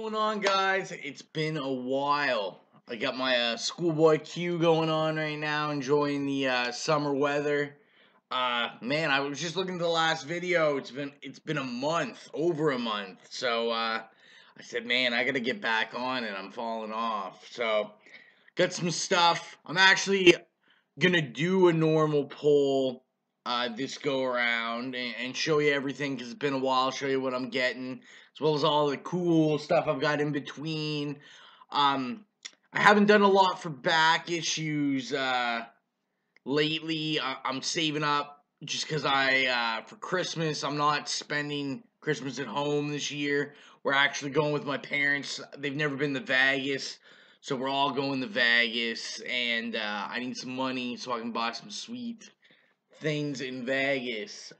Going on, guys? It's been a while. I got my schoolboy Q going on right now, enjoying the summer weather. Man, I was just looking at the last video. It's been a month, over a month. So I said, man, I gotta get back on it. I'm falling off. So got some stuff. I'm actually gonna do a normal poll this go around and show you everything because it's been a while. Show you what I'm getting as well as all the cool stuff I've got in between. I haven't done a lot for back issues lately. I'm saving up just because for Christmas I'm not spending Christmas at home this year. We're actually going with my parents. They've never been to Vegas. So we're all going to Vegas, and I need some money so I can buy some sweet things in Vegas.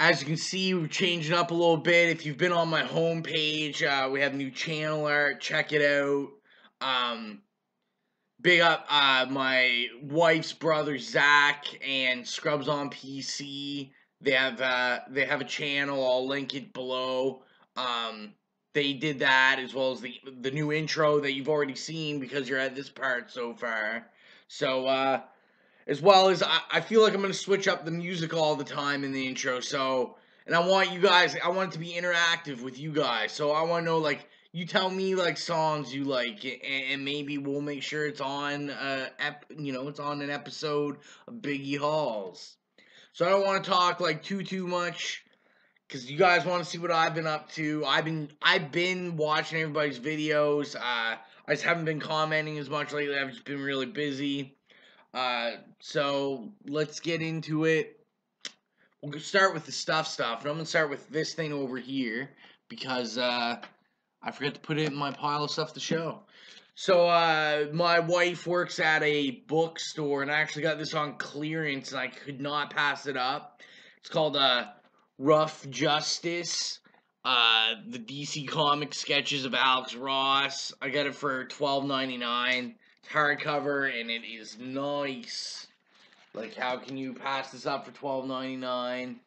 As you can see, we're changing up a little bit. If you've been on my homepage, we have new channel art. Check it out. Big up my wife's brother Zach and Scrubs on PC. They have a channel. I'll link it below. They did that as well as the new intro that you've already seen because you're at this part so far. So as well as I feel like I'm gonna switch up the music all the time in the intro. So and I want it to be interactive with you guys. So I want to know, like, you tell me like songs you like, and maybe we'll make sure it's on it's on an episode of Biggie Hauls. So I don't want to talk like too much. Because you guys want to see what I've been up to. I've been watching everybody's videos. I just haven't been commenting as much lately. I've just been really busy. So let's get into it. We'll start with the stuff. And I'm going to start with this thing over here. Because I forgot to put it in my pile of stuff to show. So my wife works at a bookstore. And I actually got this on clearance. And I could not pass it up. It's called Rough Justice, the DC comic sketches of Alex Ross. I got it for $12.99. It's hardcover and it is nice. Like, how can you pass this up for $12.99?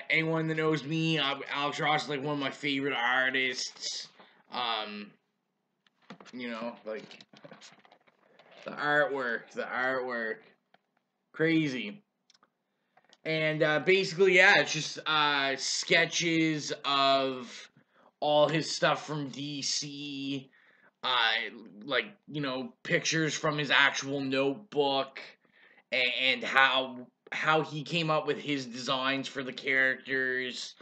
Anyone that knows me, Alex Ross is like one of my favorite artists. Like the artwork, crazy. And basically, yeah, it's just sketches of all his stuff from DC, pictures from his actual notebook, and how he came up with his designs for the characters.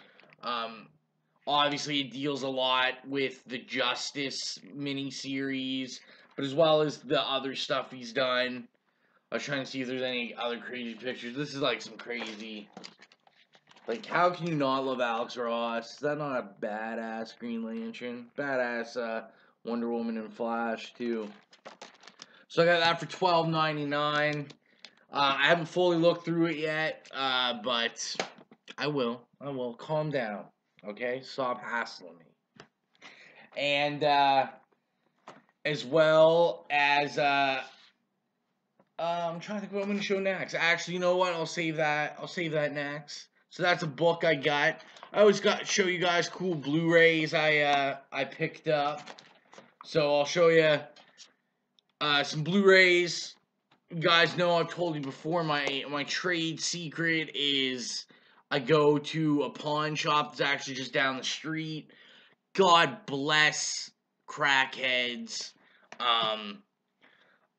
Obviously, it deals a lot with the Justice miniseries, but as well as the other stuff he's done. I was trying to see if there's any other crazy pictures. This is like some crazy. Like, how can you not love Alex Ross? Is that not a badass Green Lantern? Badass Wonder Woman and Flash, too. So I got that for $12.99. I haven't fully looked through it yet, but I will. Calm down, okay? Stop hassling me. And as well as I'm trying to think what I'm going to show next. Actually, you know what? I'll save that next. So that's a book I got. I always show you guys cool Blu-rays I picked up. So I'll show you some Blu-rays. You guys know I've told you before, my trade secret is I go to a pawn shop that's actually just down the street. God bless crackheads.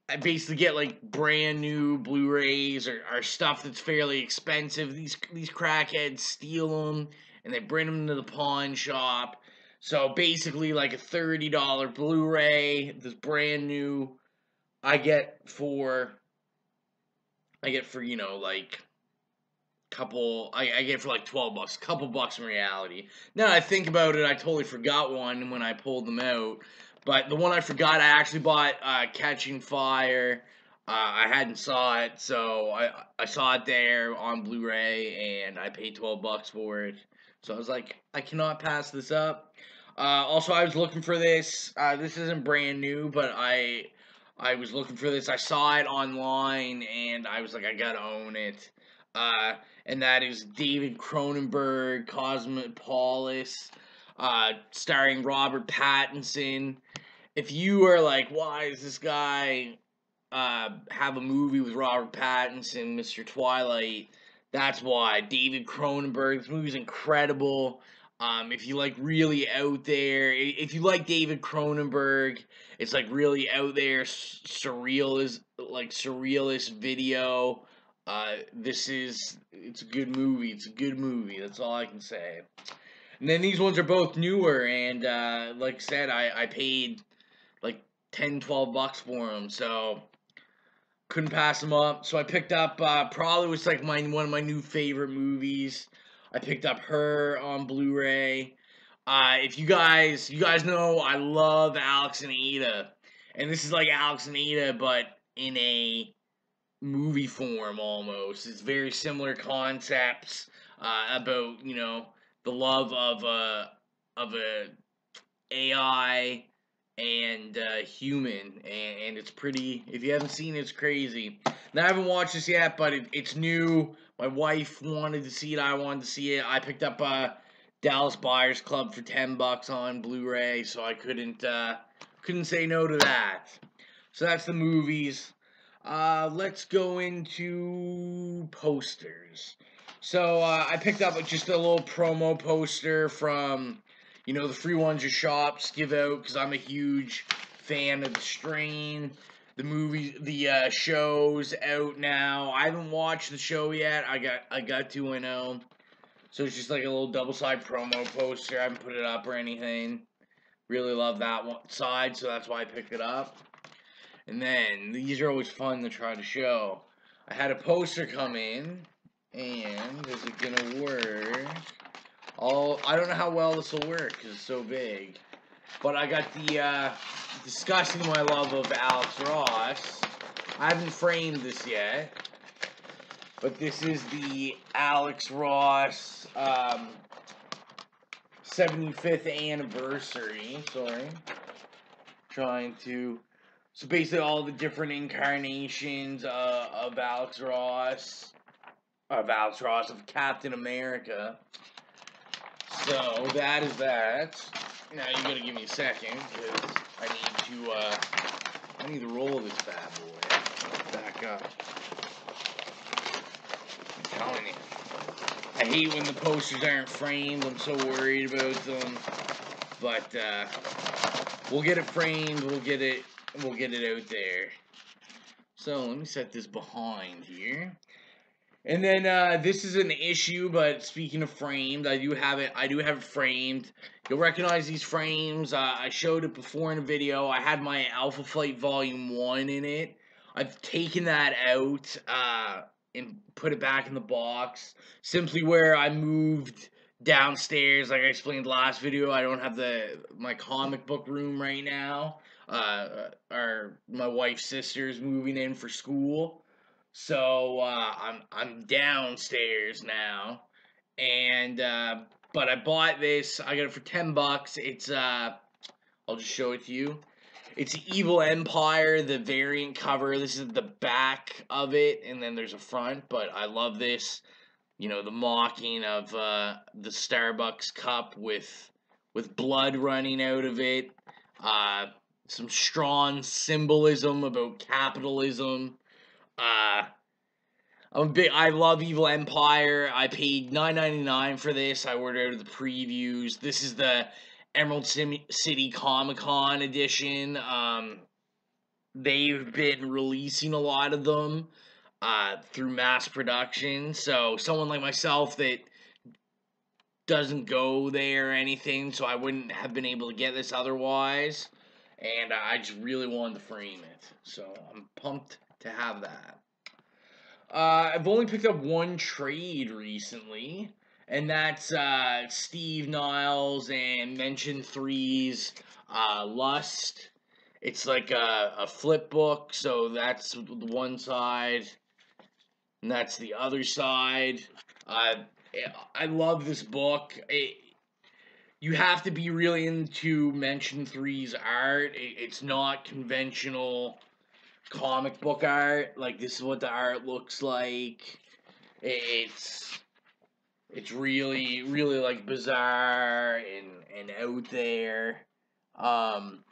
I basically get like brand new Blu-rays or stuff that's fairly expensive. These crackheads steal them and they bring them to the pawn shop. So basically, like a $30 Blu-ray that's brand new, I get for like I get for like $12, a couple bucks in reality. Now that I think about it, I totally forgot one when I pulled them out. But the one I forgot, I actually bought Catching Fire. I hadn't saw it, so I saw it there on Blu-ray, and I paid $12 for it. So I was like, I cannot pass this up. Also, I was looking for this. This isn't brand new, but I was looking for this. I saw it online, and I was like, I gotta own it. And that is David Cronenberg, Cosmopolis. starring Robert Pattinson. If you are like, why is this guy have a movie with Robert Pattinson, Mr. Twilight? That's why. David Cronenberg. This movie's incredible. If you like really out there, if you like David Cronenberg, it's like really out there, surrealist video. It's a good movie. It's a good movie. That's all I can say. And then these ones are both newer, and like I said, I paid like $10-12 for them, so couldn't pass them up. So I picked up probably was like one of my new favorite movies. I picked up Her on Blu-ray. If you guys know, I love Alex and Ada, and this is like Alex and Ada, but in a movie form almost. It's very similar concepts about the love of a AI and human, and it's pretty. If you haven't seen it, it's crazy. Now I haven't watched this yet, but it's new. My wife wanted to see it. I wanted to see it. I picked up Dallas Buyers Club for $10 on Blu-ray, so I couldn't say no to that. So that's the movies. Let's go into posters. So I picked up just a little promo poster from, the free ones your shops give out, because I'm a huge fan of The Strain. The show's out now. I haven't watched the show yet. I got to, I know. So it's just like a little double-side promo poster. I haven't put it up or anything. Really love that one side, so that's why I picked it up. And then, these are always fun to try to show. I had a poster come in, and is it gonna work? I don't know how well this will work, because it's so big. But I got the, discussing my love of Alex Ross. I haven't framed this yet. But this is the Alex Ross, 75th anniversary. Sorry. So basically all the different incarnations of Captain America. So that is that. Now you gotta give me a second, because I need to roll this bad boy back up. I'm telling you. I hate when the posters aren't framed. I'm so worried about them. But we'll get it framed. We'll get it out there. So let me set this behind here. And then this is an issue, but speaking of framed, I do have it framed. You'll recognize these frames. I showed it before in a video. I had my Alpha Flight Volume 1 in it. I've taken that out and put it back in the box. Simply where I moved downstairs, like I explained last video, I don't have my comic book room right now. My wife's sister's moving in for school. So I'm downstairs now, and but I bought this. I got it for $10. It's I'll just show it to you. It's Evil Empire, the variant cover. This is the back of it, and then there's a front. But I love this. The mocking of the Starbucks cup with blood running out of it. Some strong symbolism about capitalism. I love Evil Empire. I paid $9.99 for this. I ordered the previews. This is the Emerald City Comic Con edition. They've been releasing a lot of them through mass production. So someone like myself that doesn't go there or anything, so I wouldn't have been able to get this otherwise. And I just really wanted to frame it. So I'm pumped to have that. I've only picked up one trade recently, and that's Steve Niles and Mention 3's Lust. It's like a flip book, so that's the one side, and that's the other side. I love this book. You have to be really into Mention 3's art. It's not conventional comic book art. Like, this is what the art looks like. It's It's really, really like bizarre and out there. Um,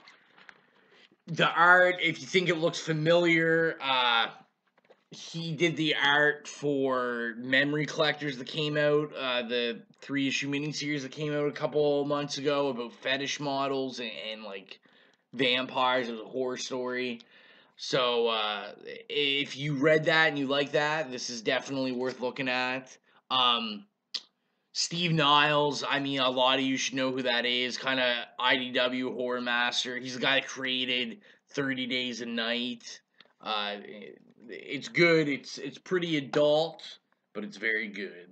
the art, if you think it looks familiar, he did the art for Memory Collectors that came out, the 3-issue miniseries that came out a couple months ago about fetish models and like vampires. It was a horror story. So if you read that and you like that, this is definitely worth looking at. Steve Niles, I mean, a lot of you should know who that is. Kind of IDW horror master. He's the guy that created 30 Days a Night. It's good. It's pretty adult, but it's very good.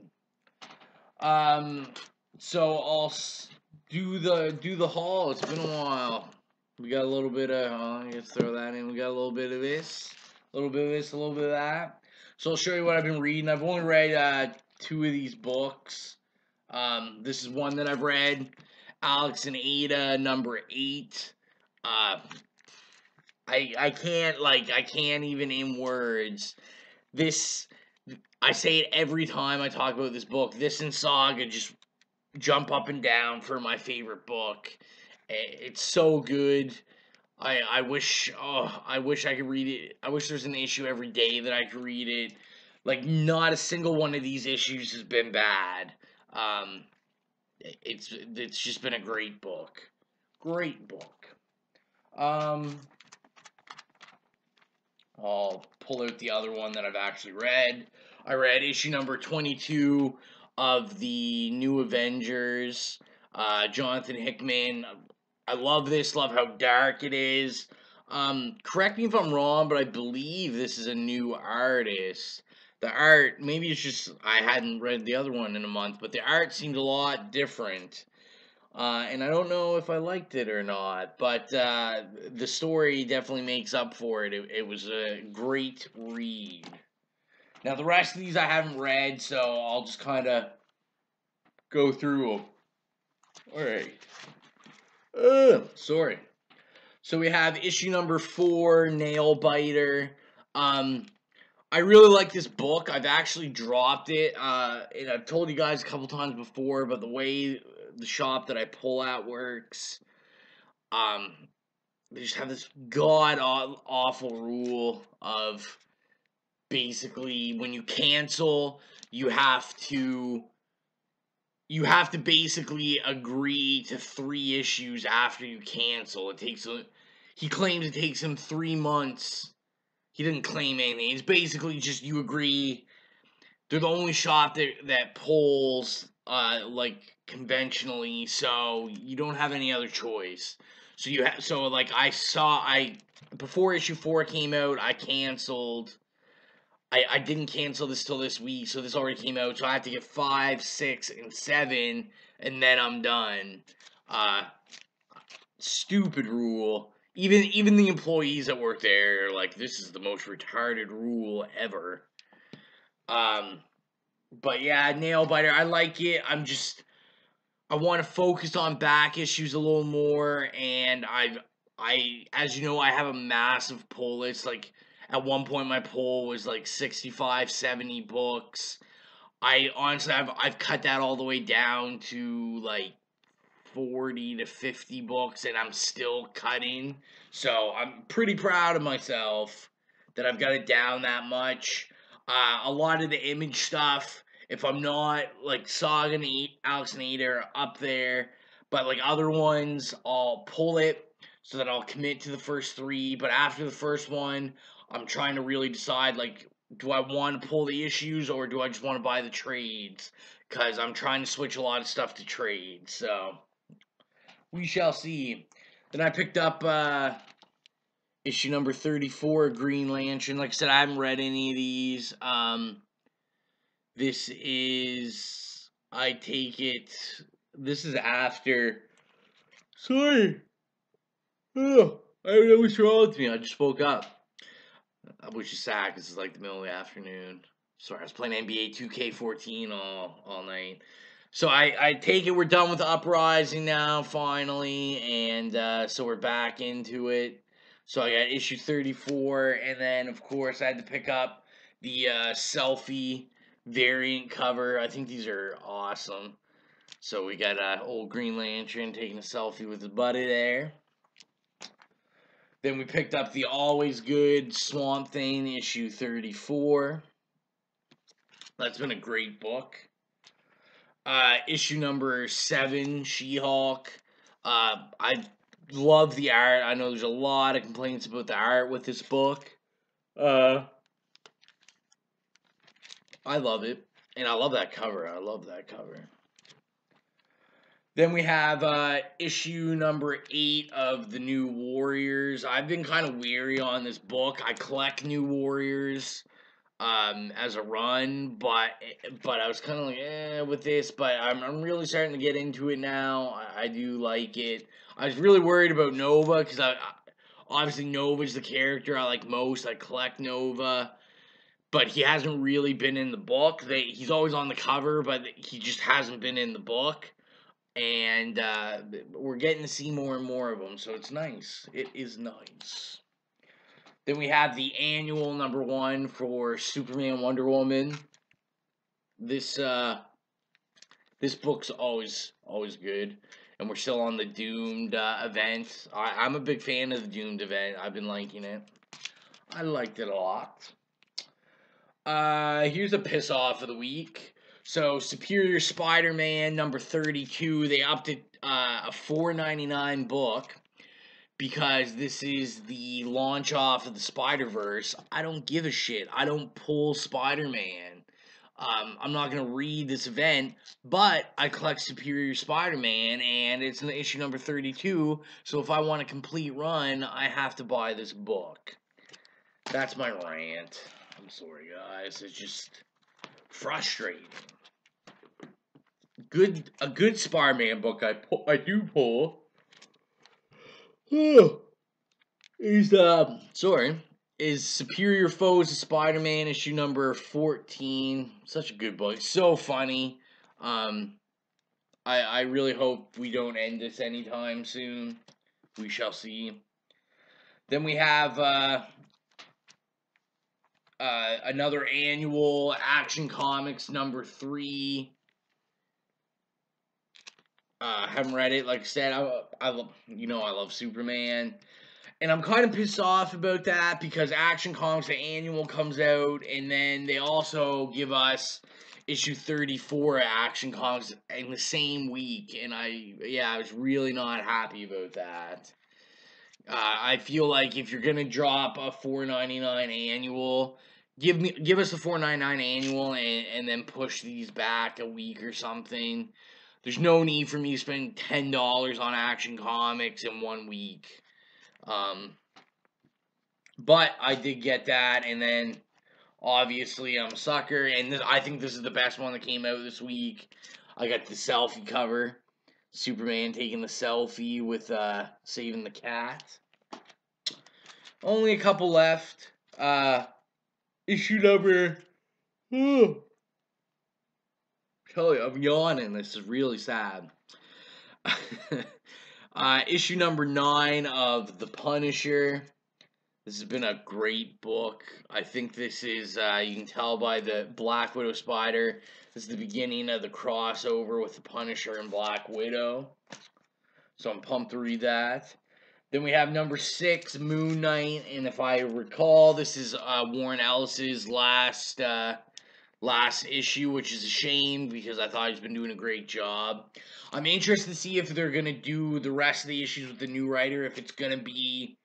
So I'll do the haul. It's been a while. We got a little bit of. Let's throw that in. We got a little bit of this, a little bit of this, a little bit of that. So I'll show you what I've been reading. I've only read 2 of these books. This is one that I've read, Alex and Ada #8. I can't even in words. This, I say it every time I talk about this book. This and Saga just jump up and down for my favorite book. It's so good. I wish I could read it. I wish there's an issue every day that I could read it. Like, not a single one of these issues has been bad. It's just been a great book. Great book. I'll pull out the other one that I've actually read. I read issue number 22 of the New Avengers. Jonathan Hickman. I love this. Love how dark it is. Correct me if I'm wrong, but I believe this is a new artist. The art, maybe it's just I hadn't read the other one in a month, but the art seemed a lot different. And I don't know if I liked it or not, but the story definitely makes up for it. It was a great read. Now, the rest of these I haven't read, so I'll just kind of go through them. Alright. Sorry. So we have issue number 4, Nail Biter. I really like this book. I've actually dropped it, and I've told you guys a couple times before, but the way the shop that I pull at works, they just have this god-awful rule of basically when you cancel, you have to basically agree to 3 issues after you cancel. He claims it takes him 3 months. He didn't claim anything. It's basically just you agree. They're the only shop that pulls like conventionally, so you don't have any other choice. So like before issue 4 came out, I canceled. I didn't cancel this till this week, so this already came out. So I have to get 5, 6, and 7, and then I'm done. Stupid rule. Even the employees that work there are like, this is the most retarded rule ever. But yeah, Nail Biter, I like it. I want to focus on back issues a little more, and as you know, I have a massive pull list. Like, at one point, my pull was like 65, 70 books. I've cut that all the way down to like 40 to 50 books, and I'm still cutting. So I'm pretty proud of myself that I've got it down that much. A lot of the Image stuff, if I'm not like Saga and Alex and Ada are up there, but like other ones, I'll pull it so that I'll commit to the first 3. But after the first one, I'm trying to really decide, like, do I want to pull the issues or do I just want to buy the trades? Because I'm trying to switch a lot of stuff to trades. So we shall see. Then I picked up issue number 34, Green Lantern. Like I said, I haven't read any of these. This is, I take it, this is after. Sorry. Oh, I don't know what's wrong with me. I just woke up. Which is sad because it's like the middle of the afternoon. Sorry, I was playing NBA 2K14 all night. So I take it we're done with Uprising now, finally, and so we're back into it. So I got issue 34, and then, of course, I had to pick up the Selfie variant cover. I think these are awesome. So we got old Green Lantern taking a selfie with his buddy there. Then we picked up the always good Swamp Thing issue 34. That's been a great book. Issue number 7, She-Hulk. I love the art. I know there's a lot of complaints about the art with this book. I love it. And I love that cover. Then we have issue number 8 of the New Warriors. I've been kind of weary on this book. I collect New Warriors as a run, but I was kind of like with this, but I'm really starting to get into it now. I do like it. I was really worried about Nova because obviously Nova's the character I like most. I collect Nova, but he hasn't really been in the book. He's always on the cover, but he just hasn't been in the book. And we're getting to see more and more of them, so it's nice. It is nice. Then we have the annual number 1 for Superman Wonder Woman. This book's always good, and we're still on the Doomed event. I'm a big fan of the Doomed event. I've been liking it. I liked it a lot. Here's a piss off of the week. So, Superior Spider-Man number 32, they upped it a $4.99 book because this is the launch off of the Spider-Verse. I don't give a shit. I don't pull Spider-Man. I'm not going to read this event, but I collect Superior Spider-Man, and it's in issue number 32, so if I want a complete run, I have to buy this book. That's my rant. I'm sorry, guys. It's just frustrating. A good Spider-Man book I do pull is Superior Foes of Spider-Man issue number 14. Such a good book. It's so funny. I really hope we don't end this anytime soon. We shall see. Then we have another annual Action Comics number 3. Haven't read it. Like I said, I love Superman, and I'm kind of pissed off about that because Action Comics the annual comes out, and then they also give us issue 34 of Action Comics in the same week, and I was really not happy about that. I feel like if you're gonna drop a $4.99 annual, give us the $4.99 annual and then push these back a week or something. There's no need for me to spend $10 on Action Comics in 1 week. But I did get that, and then obviously I'm a sucker, and I think this is the best one that came out this week. I got the selfie cover. Superman taking the selfie with saving the cat. Only a couple left. Issue number... Tell you, I'm yawning. This is really sad. Issue number 9 of The Punisher. This has been a great book. I think this is, you can tell by the Black Widow spider, this is the beginning of the crossover with The Punisher and Black Widow. So I'm pumped to read that. Then we have number 6, Moon Knight. And if I recall, this is Warren Ellis's last issue, which is a shame because I thought he's been doing a great job. I'm interested to see if they're going to do the rest of the issues with the new writer, if it's going to be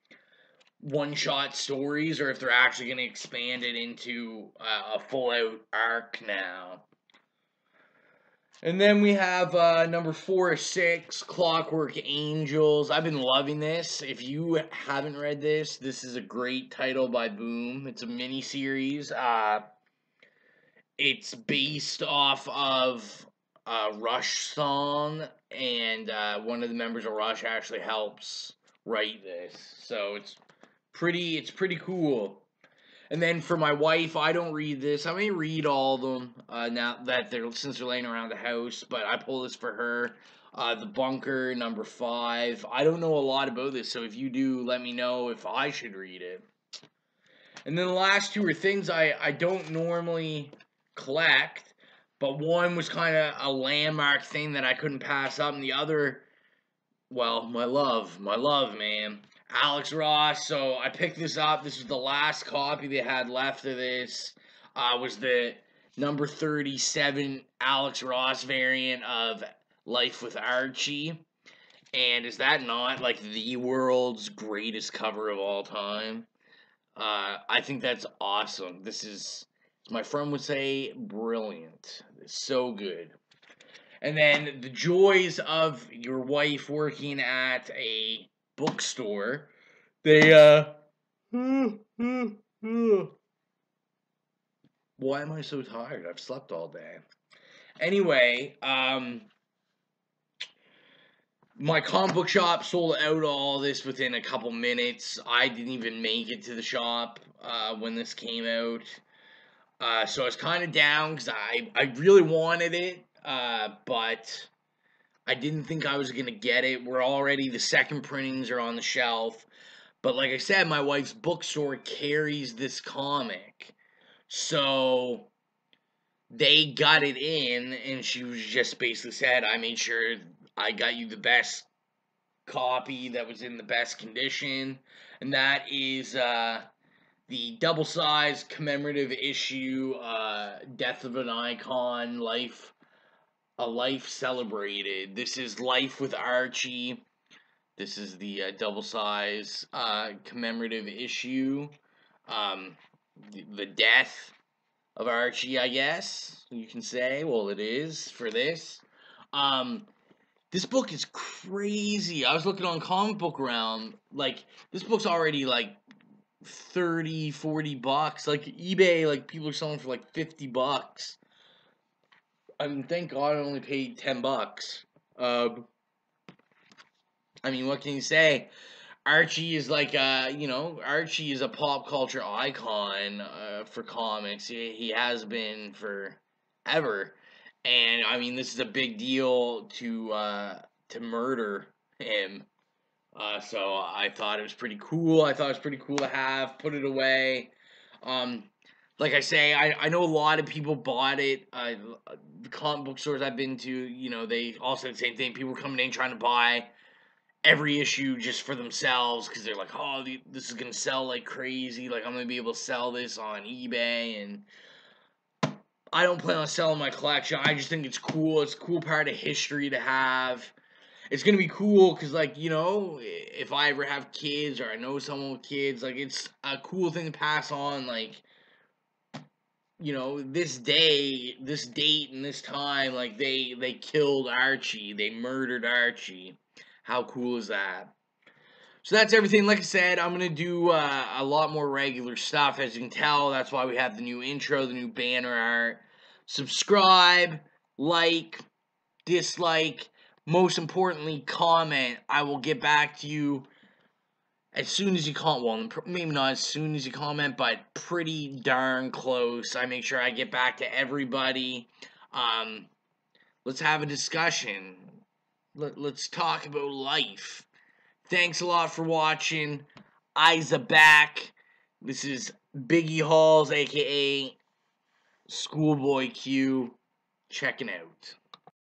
one-shot stories, or if they're actually going to expand it into a full-out arc now. And then we have number 4 or 6, Clockwork Angels. I've been loving this. If you haven't read this, this is a great title by Boom. It's a mini-series. It's based off of a Rush song, and one of the members of Rush actually helps write this. So it's pretty cool. And then for my wife, I don't read this. I may read all of them now that since they're laying around the house, but I pull this for her. The Bunker, number 5. I don't know a lot about this, so if you do, let me know if I should read it. And then the last 2 are things I don't normally collect, but one was kind of a landmark thing that I couldn't pass up, and the other, well, my love, man, Alex Ross. So I picked this up. This was the last copy they had left of this. Was the number 37 Alex Ross variant of Life with Archie. And is that not like the world's greatest cover of all time? I think that's awesome. This is, as my friend would say, brilliant. It's so good. And then the joys of your wife working at a bookstore. They why am I so tired? I've slept all day. Anyway, my comic book shop sold out all this within a couple minutes. I didn't even make it to the shop when this came out. So I was kind of down because I really wanted it, but I didn't think I was going to get it. We're already, the second printings are on the shelf. But like I said, my wife's bookstore carries this comic. So they got it in, and she was just basically said, I made sure I got you the best copy that was in the best condition. And that is the double-sized commemorative issue, Death of an Icon, A Life Celebrated. This is Life with Archie. This is the double-size commemorative issue. The death of Archie, I guess you can say. Well, it is for this. This book is crazy. I was looking on Comic Book Realm. Like, this book's already like $30-40. Like, eBay, like, people are selling for like $50. I mean, thank God I only paid $10. I mean, what can you say? Archie is like Archie is a pop culture icon for comics. He has been for ever, and I mean, this is a big deal to murder him. So I thought it was pretty cool. I thought it was pretty cool to have, put it away. Like I say, I know a lot of people bought it. The comic book stores I've been to, they all said the same thing. People were coming in trying to buy every issue just for themselves because they're like, oh, this is going to sell like crazy. Like, I'm going to be able to sell this on eBay. And I don't plan on selling my collection. I just think it's cool. It's a cool part of history to have. It's going to be cool because, like, if I ever have kids or I know someone with kids, like, it's a cool thing to pass on, like, this day, this date, and this time, like, they killed Archie. They murdered Archie. How cool is that? So that's everything. Like I said, I'm going to do a lot more regular stuff. As you can tell, that's why we have the new intro, the new banner art. Subscribe, like, dislike. Most importantly, comment. I will get back to you as soon as you comment. Well, maybe not as soon as you comment, but pretty darn close. I make sure I get back to everybody. Let's have a discussion. Let's talk about life. Thanks a lot for watching. Eyes are back. This is Biggie Hauls, a.k.a. Schoolboy Q, checking out.